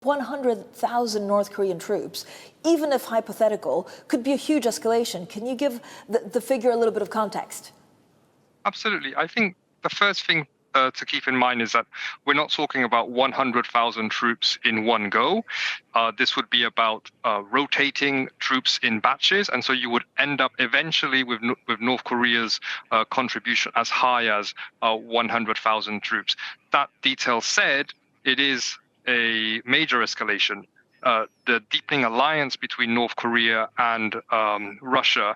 100,000 North Korean troops, even if hypothetical, could be a huge escalation. Can you give the figure a little bit of context? Absolutely. I think the first thing to keep in mind is that we're not talking about 100,000 troops in one go. This would be about rotating troops in batches, and so you would end up eventually with North Korea's contribution as high as 100,000 troops. That detail said, it is a major escalation. The deepening alliance between North Korea and Russia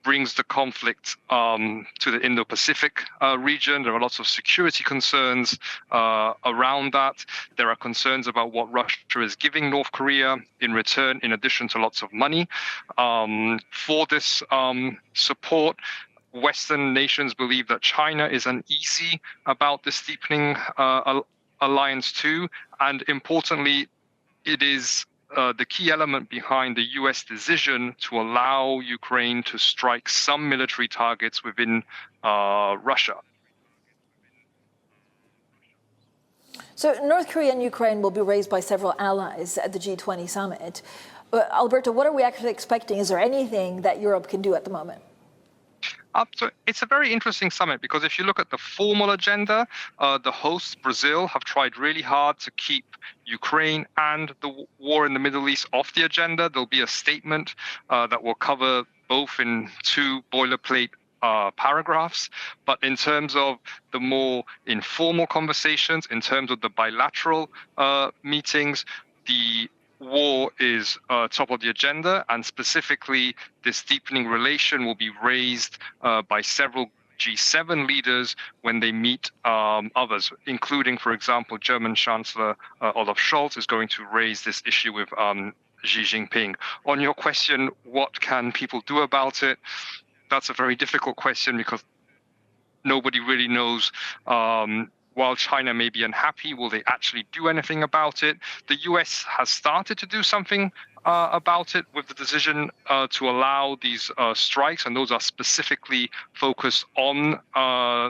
brings the conflict to the Indo-Pacific region. There are lots of security concerns around that. There are concerns about what Russia is giving North Korea in return, in addition to lots of money. For this support, Western nations believe that China is uneasy about this deepening alliance too. And importantly, it is the key element behind the U.S. decision to allow Ukraine to strike some military targets within Russia. So North Korea and Ukraine will be raised by several allies at the G20 summit. Alberto, what are we actually expecting? Is there anything that Europe can do at the moment? So it's a very interesting summit because if you look at the formal agenda, the hosts, Brazil, have tried really hard to keep Ukraine and the war in the Middle East off the agenda. There'll be a statement that will cover both in two boilerplate paragraphs. But in terms of the more informal conversations, in terms of the bilateral meetings, the war is top of the agenda, and specifically this deepening relation will be raised by several G7 leaders when they meet others, including, for example, German Chancellor Olaf Scholz is going to raise this issue with Xi Jinping. On your question, what can people do about it? That's a very difficult question because nobody really knows. While China may be unhappy, will they actually do anything about it? The US has started to do something about it with the decision to allow these strikes, and those are specifically focused on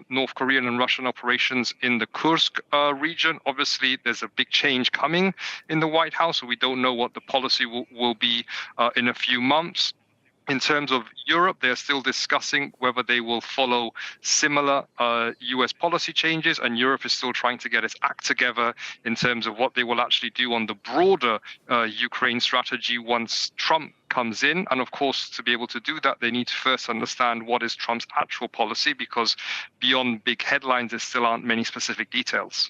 North Korean and Russian operations in the Kursk region. Obviously, there's a big change coming in the White House, so we don't know what the policy will be in a few months. In terms of Europe, they're still discussing whether they will follow similar US policy changes, and Europe is still trying to get its act together in terms of what they will actually do on the broader Ukraine strategy once Trump comes in. And of course, to be able to do that, they need to first understand what is Trump's actual policy, because beyond big headlines, there still aren't many specific details.